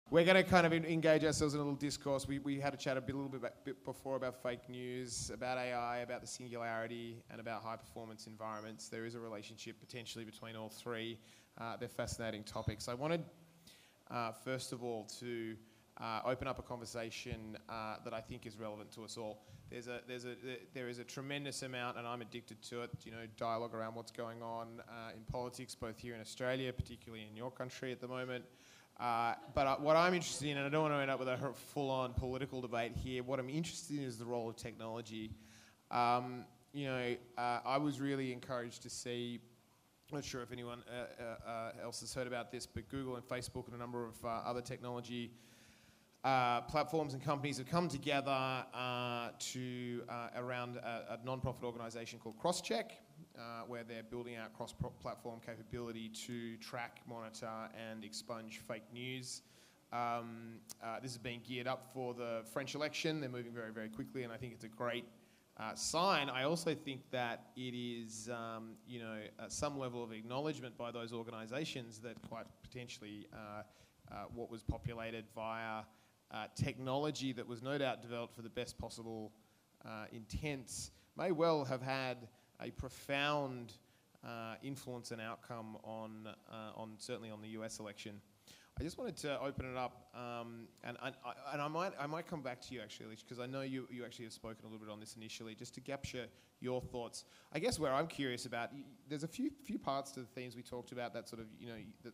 We're going to kind of engage ourselves in a little discourse. We had a chat a little bit before about fake news, about AI, about the singularity, and about high-performance environments. There is a relationship potentially between all three. They're fascinating topics. I wanted, first of all, to open up a conversation that I think is relevant to us all. There is a tremendous amount, and I'm addicted to it, dialogue around what's going on in politics, both here in Australia, particularly in your country at the moment. But what I'm interested in, and I don't want to end up with a full-on political debate here, what I'm interested in is the role of technology. I was really encouraged to see, I'm not sure if anyone else has heard about this, but Google and Facebook and a number of other technology platforms and companies have come together around a non-profit organisation called Crosscheck, where they're building out cross-platform capability to track, monitor, and expunge fake news. This is being geared up for the French election. They're moving very, very quickly, and I think it's a great sign. I also think that it is, some level of acknowledgement by those organisations that quite potentially what was populated via technology that was no doubt developed for the best possible intents may well have had a profound influence and outcome on certainly on the US election. I just wanted to open it up, and I might come back to you actually, Alicia, because I know you actually have spoken a little bit on this initially, just to capture your thoughts. I guess where I'm curious about, there's a few parts to the themes we talked about, that sort of,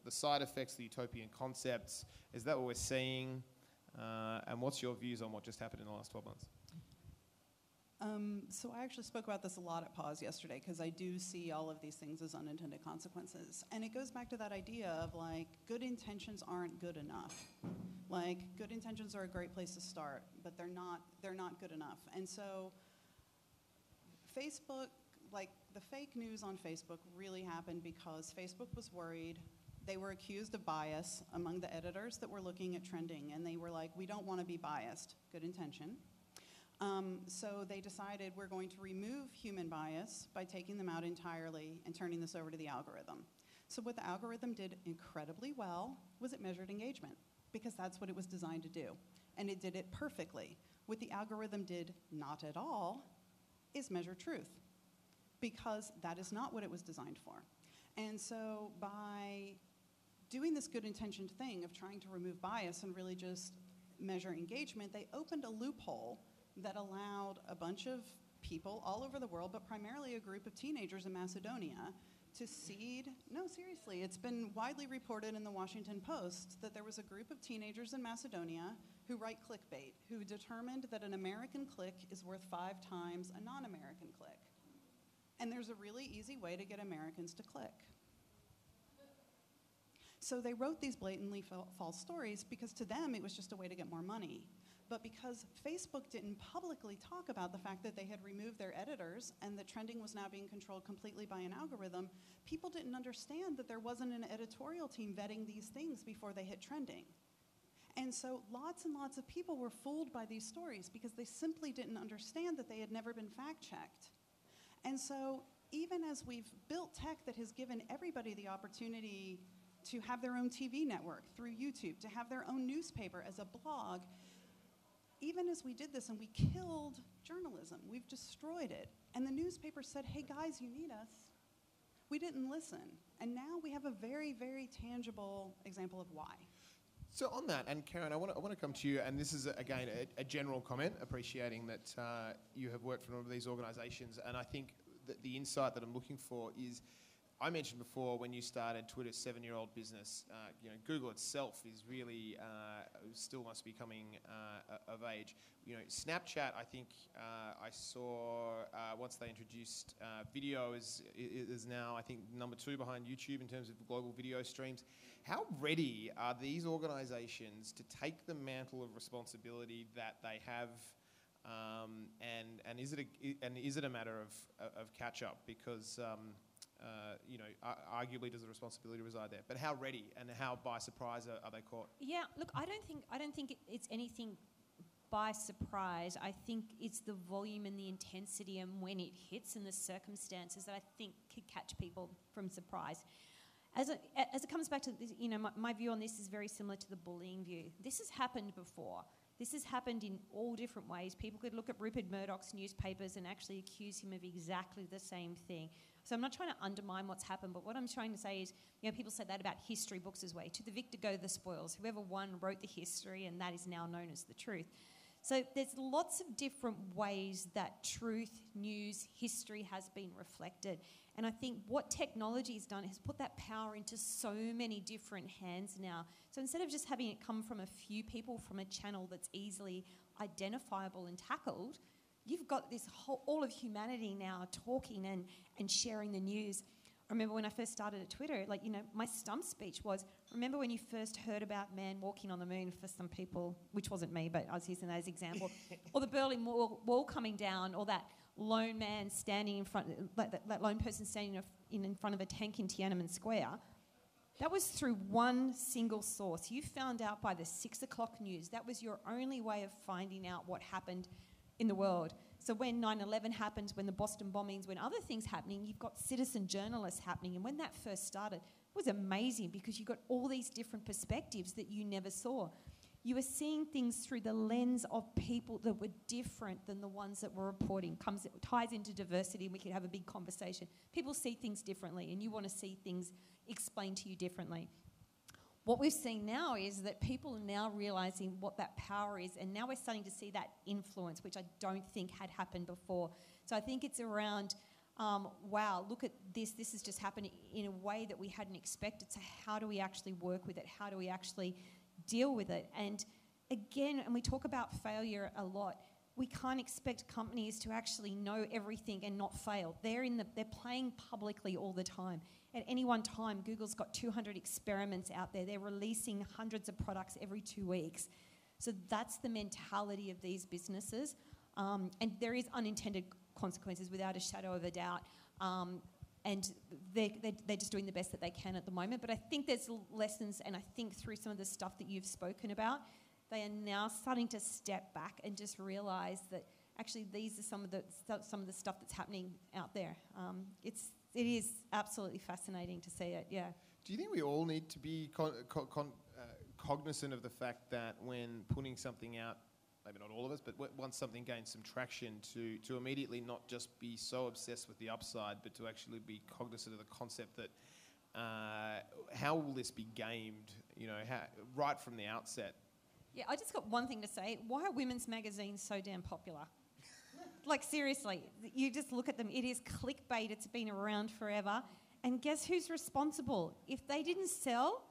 the side effects, the utopian concepts. Is that what we're seeing? And what's your views on what just happened in the last 12 months? So I actually spoke about this a lot at Pause yesterday, because I do see all of these things as unintended consequences. And it goes back to that idea of, good intentions aren't good enough. Good intentions are a great place to start, but they're not good enough. And so Facebook, the fake news on Facebook really happened because Facebook was worried. They were accused of bias among the editors that were looking at trending, and they were like, we don't want to be biased. Good intention. So they decided we're going to remove human bias by taking them out entirely and turning this over to the algorithm. So what the algorithm did incredibly well was it measured engagement, because that's what it was designed to do. And it did it perfectly. What the algorithm did not at all is measure truth, because that is not what it was designed for. And so by doing this good intentioned thing of trying to remove bias and really just measure engagement, they opened a loophole that allowed a bunch of people all over the world, but primarily a group of teenagers in Macedonia, to seed, no, seriously, it's been widely reported in the Washington Post that there was a group of teenagers in Macedonia who write clickbait, who determined that an American click is worth 5 times a non-American click. And there's a really easy way to get Americans to click. So they wrote these blatantly false stories because to them it was just a way to get more money. But because Facebook didn't publicly talk about the fact that they had removed their editors and that trending was now being controlled completely by an algorithm, people didn't understand that there wasn't an editorial team vetting these things before they hit trending. And so lots and lots of people were fooled by these stories because they simply didn't understand that they had never been fact-checked. And so even as we've built tech that has given everybody the opportunity to have their own TV network through YouTube, to have their own newspaper as a blog, even as we did this and we killed journalism, we've destroyed it. And the newspaper said, hey guys, you need us. We didn't listen. And now we have a very, very tangible example of why. So on that, and Karen, I want to come to you, and this is, again, a general comment, appreciating that you have worked for one of these organisations, and I think that the insight that I'm looking for is, I mentioned before when you started Twitter's 7-year-old business, Google itself is really still must be coming of age. Snapchat, I think I saw once they introduced video is now, I think, number 2 behind YouTube in terms of global video streams. How ready are these organisations to take the mantle of responsibility that they have, and is it a matter of catch up? Because arguably does the responsibility reside there? But how ready and how by surprise are they caught? Yeah, look, I don't think it's anything by surprise. I think it's the volume and the intensity and when it hits and the circumstances that I think could catch people from surprise. as it comes back to this, my view on this is very similar to the bullying view. This has happened before. This has happened in all different ways. People could look at Rupert Murdoch's newspapers and actually accuse him of exactly the same thing. So I'm not trying to undermine what's happened, but what I'm trying to say is, people say that about history books as well. To the victor go the spoils. Whoever won wrote the history, and that is now known as the truth. So there's lots of different ways that truth, news, history has been reflected. And I think what technology has done is put that power into so many different hands now. So instead of just having it come from a few people from a channel that's easily identifiable and tackled, you've got this all of humanity now talking and sharing the news. I remember when I first started at Twitter, my stump speech was, remember when you first heard about man walking on the moon for some people, which wasn't me, but I was using that as an example, or the Berlin Wall coming down, or that lone man standing in front, that lone person standing in front of a tank in Tiananmen Square. That was through one single source. You found out by the 6 o'clock news. That was your only way of finding out what happened in the world. So when 9/11 happened, when the Boston bombings, when other things happening, you've got citizen journalists happening. And when that first started, it was amazing because you got all these different perspectives that you never saw. You were seeing things through the lens of people that were different than the ones that were reporting. Ties into diversity, and we could have a big conversation. People see things differently, and you want to see things explained to you differently. What we've seen now is that people are now realising what that power is, and now we're starting to see that influence, which I don't think had happened before. So I think it's around, wow, look at this. This has just happened in a way that we hadn't expected. So how do we actually work with it? How do we actually deal with it? And again, and we talk about failure a lot, we can't expect companies to actually know everything and not fail. They're playing publicly all the time. At any one time, Google's got 200 experiments out there. They're releasing hundreds of products every 2 weeks. So that's the mentality of these businesses. And there is unintended consequences without a shadow of a doubt. And they're just doing the best that they can at the moment. But I think there's lessons, and I think through some of the stuff that you've spoken about, they are now starting to step back and just realise that actually these are some of the stuff that's happening out there. It is absolutely fascinating to see it. Yeah. Do you think we all need to be cognizant of the fact that when putting something out, maybe not all of us, but once something gains some traction, to immediately not just be so obsessed with the upside, but to actually be cognizant of the concept that how will this be gamed, right from the outset? Yeah, I just got one thing to say. Why are women's magazines so damn popular? Like, seriously, you just look at them. It is clickbait. It's been around forever. And guess who's responsible? If they didn't sell,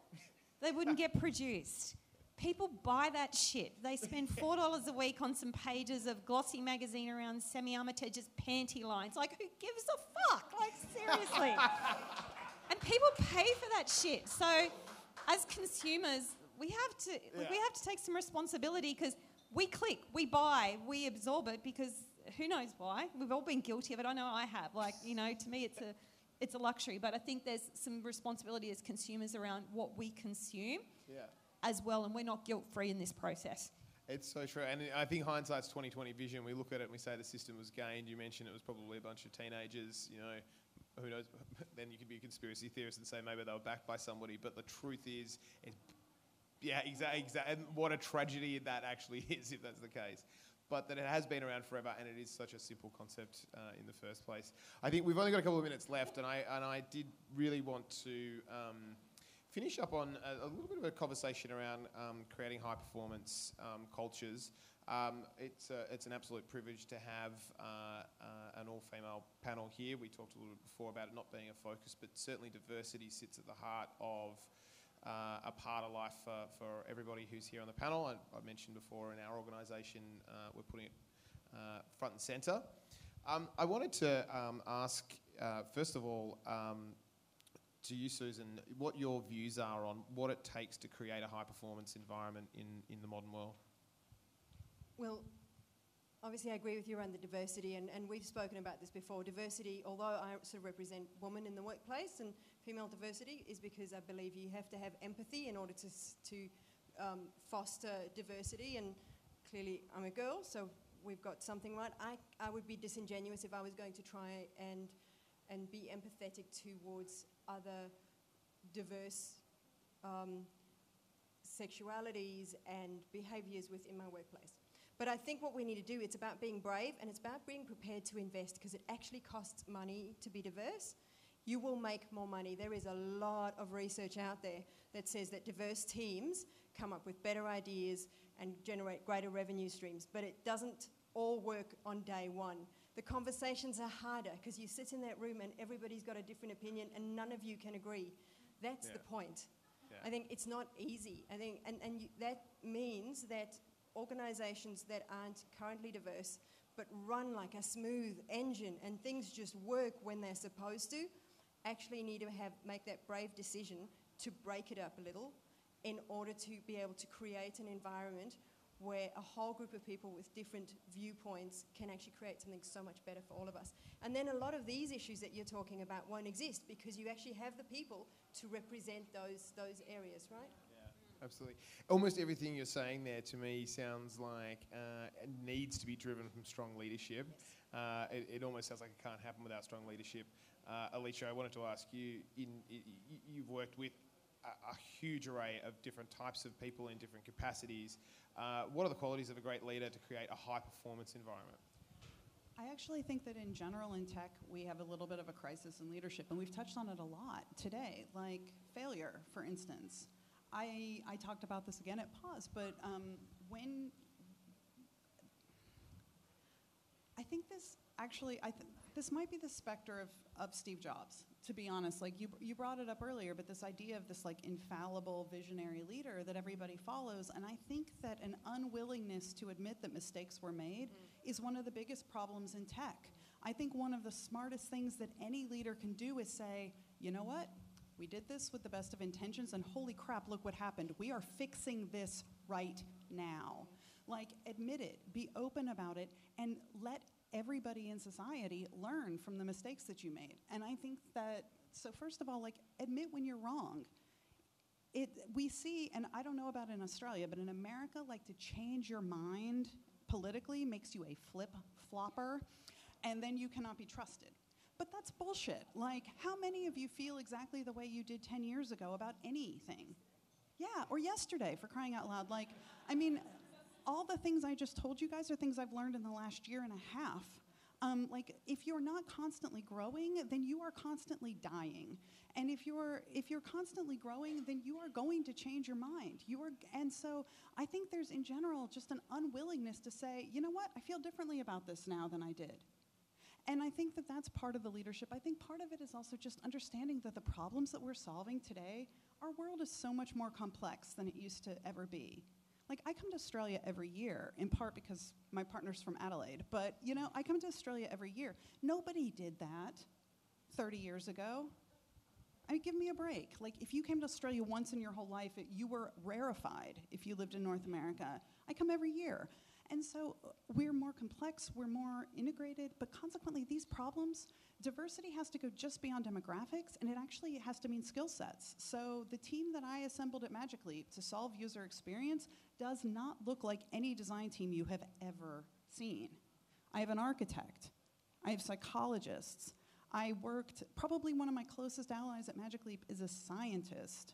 they wouldn't get produced. People buy that shit. They spend $4 a week on some pages of glossy magazine around Sammy Armitage's panty lines. Like, who gives a fuck? Like, seriously. And people pay for that shit. So, as consumers, we have to take some responsibility, because we click, we buy, we absorb it, because who knows why? We've all been guilty of it. I know I have. To me, it's a luxury. But I think there's some responsibility as consumers around what we consume as well, and we're not guilt-free in this process. It's so true. And I think hindsight's 20/20 vision. We look at it and we say the system was gained. You mentioned it was probably a bunch of teenagers, who knows? Then you could be a conspiracy theorist and say maybe they were backed by somebody. But the truth is, exactly. And what a tragedy that actually is, if that's the case. But that it has been around forever, and it is such a simple concept in the first place. I think we've only got a couple of minutes left, and I did really want to finish up on a little bit of a conversation around creating high-performance cultures. It's an absolute privilege to have an all-female panel here. We talked a little bit before about it not being a focus, but certainly diversity sits at the heart of a part of life for everybody who's here on the panel. I mentioned before in our organisation, we're putting it front and centre. I wanted to ask, first of all, to you, Susan, what your views are on what it takes to create a high-performance environment in the modern world. Well, obviously I agree with you around the diversity, and we've spoken about this before. Diversity, although I sort of represent women in the workplace, and female diversity is because I believe you have to have empathy in order to foster diversity, and clearly I'm a girl, so we've got something right. I would be disingenuous if I was going to try and be empathetic towards other diverse sexualities and behaviours within my workplace. But I think what we need to do, it's about being brave and it's about being prepared to invest, because it actually costs money to be diverse. You will make more money. There is a lot of research out there that says that diverse teams come up with better ideas and generate greater revenue streams, but it doesn't all work on day one. The conversations are harder because you sit in that room and everybody's got a different opinion and none of you can agree. That's the point. Yeah. I think it's not easy. I think, that means that organisations that aren't currently diverse but run like a smooth engine and things just work when they're supposed to, actually need to make that brave decision to break it up a little in order to be able to create an environment where a whole group of people with different viewpoints can actually create something so much better for all of us. And then a lot of these issues that you're talking about won't exist because you actually have the people to represent those areas, right? Yeah, absolutely. Almost everything you're saying there to me sounds like it needs to be driven from strong leadership. Yes. It almost sounds like it can't happen without strong leadership. Alicia, I wanted to ask you, you've worked with a huge array of different types of people in different capacities. What are the qualities of a great leader to create a high-performance environment? I actually think that in general in tech, we have a little bit of a crisis in leadership, and we've touched on it a lot today, like failure, for instance. I talked about this again at Pause, but I think this actually, this might be the specter of Steve Jobs, to be honest. Like you brought it up earlier, but this idea of this like infallible visionary leader that everybody follows, and I think that an unwillingness to admit that mistakes were made is one of the biggest problems in tech. I think one of the smartest things that any leader can do is say, you know what? We did this with the best of intentions, and holy crap, look what happened. We are fixing this right now. Like, admit it, be open about it, and let everybody in society learn from the mistakes that you made. And I think that, so first of all, like, admit when you're wrong. We see, and I don't know about in Australia, but in America, like, to change your mind politically makes you a flip-flopper, and then you cannot be trusted. But that's bullshit. Like, how many of you feel exactly the way you did 10 years ago about anything? Yeah, or yesterday, for crying out loud. Like, I mean, all the things I just told you guys are things I've learned in the last year and a half. Like, if you're not constantly growing, then you are constantly dying. And if you're constantly growing, then you are going to change your mind. And so I think there's, in general, just an unwillingness to say, you know what, I feel differently about this now than I did. And I think that that's part of the leadership. I think part of it is also just understanding that the problems that we're solving today, our world is so much more complex than it used to ever be. Like, I come to Australia every year, in part because my partner's from Adelaide. But, you know, I come to Australia every year. Nobody did that 30 years ago. I mean, give me a break. Like, if you came to Australia once in your whole life, you were rarefied if you lived in North America. I come every year. And so we're more complex, we're more integrated, but consequently these problems, diversity has to go just beyond demographics, and it actually has to mean skill sets. So the team that I assembled at Magic Leap to solve user experience does not look like any design team you have ever seen. I have an architect, I have psychologists, probably one of my closest allies at Magic Leap is a scientist.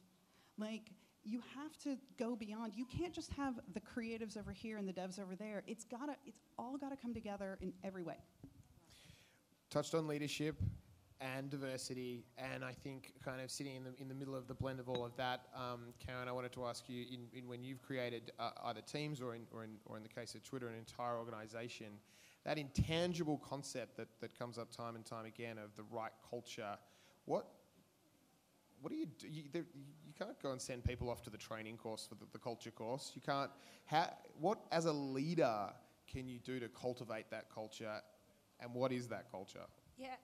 Like, you have to go beyond. You can't just have the creatives over here and the devs over there. It's all got to come together in every way. Touched on leadership and diversity, and I think kind of sitting in the middle of the blend of all of that, Karen, I wanted to ask you, in when you've created either teams or in the case of Twitter, an entire organisation, that intangible concept that comes up time and time again of the right culture, what do you do? You can't go and send people off to the training course for the culture course. You can't. What, as a leader, can you do to cultivate that culture, and what is that culture? Yeah.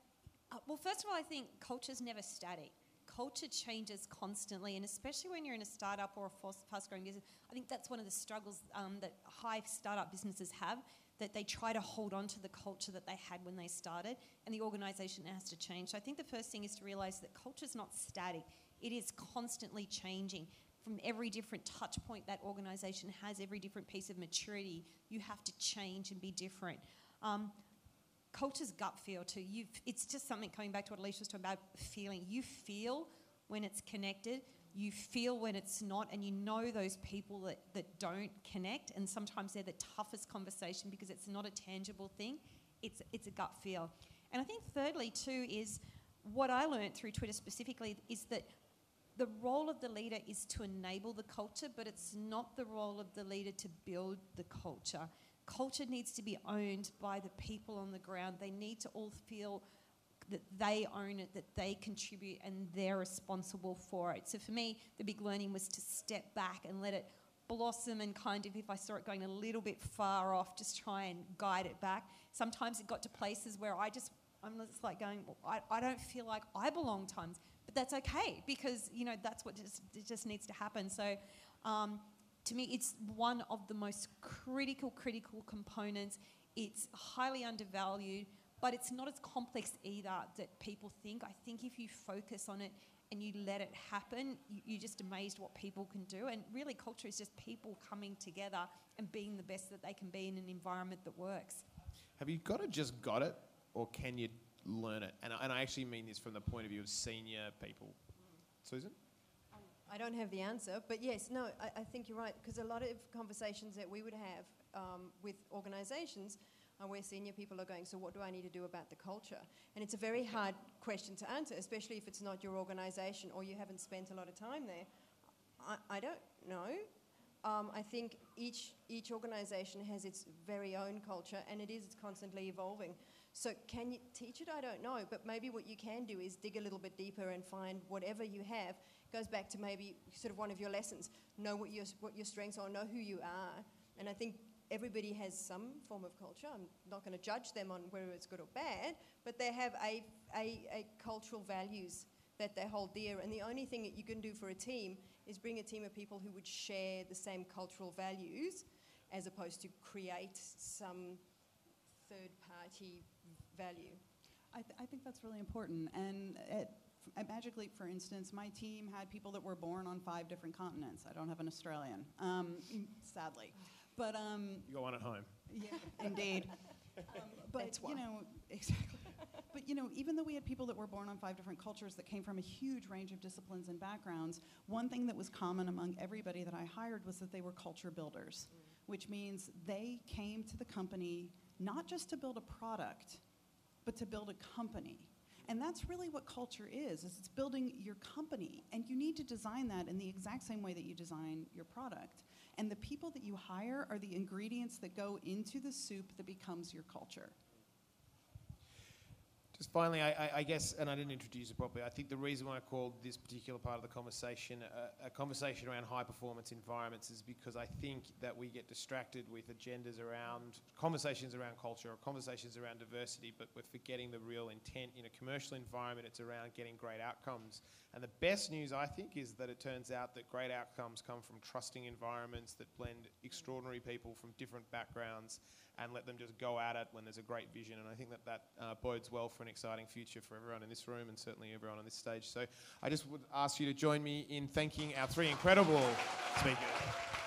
Well, first of all, I think culture's never static. Culture changes constantly, and especially when you're in a startup or a fast-growing business, I think that's one of the struggles that high startup businesses have, that they try to hold on to the culture that they had when they started, and the organisation has to change. So I think the first thing is to realise that culture's not static. It is constantly changing. From every different touch point that organisation has, every different piece of maturity, you have to change and be different. Culture's gut feel too. It's just something, coming back to what Alicia was talking about, feeling. You feel when it's connected. You feel when it's not, and you know those people that don't connect, and sometimes they're the toughest conversation because it's not a tangible thing. It's a gut feel. And I think thirdly too is what I learned through Twitter specifically is that the role of the leader is to enable the culture, but it's not the role of the leader to build the culture. Culture needs to be owned by the people on the ground. They need to all feel that they own it, that they contribute, and they're responsible for it. So for me, the big learning was to step back and let it blossom, and kind of, if I saw it going a little bit far off, just try and guide it back. Sometimes it got to places where I'm just like going, well, I don't feel like I belong times. But that's okay, because, that's what it just needs to happen. So to me, it's one of the most critical components. It's highly undervalued, but it's not as complex either that people think. I think if you focus on it and you let it happen, you're just amazed what people can do. And really, culture is just people coming together and being the best that they can be in an environment that works. Have you just got it, or can you learn it? And I actually mean this from the point of view of senior people. Susan? I don't have the answer, but yes, no, I think you're right, because a lot of conversations that we would have with organisations are where senior people are going, so what do I need to do about the culture? And it's a very hard question to answer, especially if it's not your organisation or you haven't spent a lot of time there. I don't know. I think each organisation has its very own culture, and it's constantly evolving. So can you teach it? I don't know, but maybe what you can do is dig a little bit deeper and find whatever you have. Goes back to maybe sort of one of your lessons. Know what your strengths are, know who you are. And I think everybody has some form of culture. I'm not going to judge them on whether it's good or bad, but they have a cultural values that they hold dear. And the only thing that you can do for a team is bring a team of people who would share the same cultural values, as opposed to create some third-party value. I think that's really important. And at Magic Leap, for instance, my team had people that were born on 5 different continents. I don't have an Australian, sadly. But You got one at home. yeah, indeed. But exactly. But even though we had people that were born on 5 different cultures that came from a huge range of disciplines and backgrounds, one thing that was common among everybody that I hired was that they were culture builders, which means they came to the company not just to build a product, but to build a company. And that's really what culture is it's building your company. And you need to design that in the exact same way that you design your product. And the people that you hire are the ingredients that go into the soup that becomes your culture. Just finally, I guess, and I didn't introduce it properly, I think the reason why I called this particular part of the conversation a conversation around high-performance environments is because I think that we get distracted with agendas around conversations around culture or conversations around diversity, but we're forgetting the real intent. In a commercial environment, it's around getting great outcomes. And the best news, I think, is that it turns out that great outcomes come from trusting environments that blend extraordinary people from different backgrounds and let them just go at it when there's a great vision. And I think that bodes well for an exciting future for everyone in this room and certainly everyone on this stage. So I just would ask you to join me in thanking our 3 incredible speakers.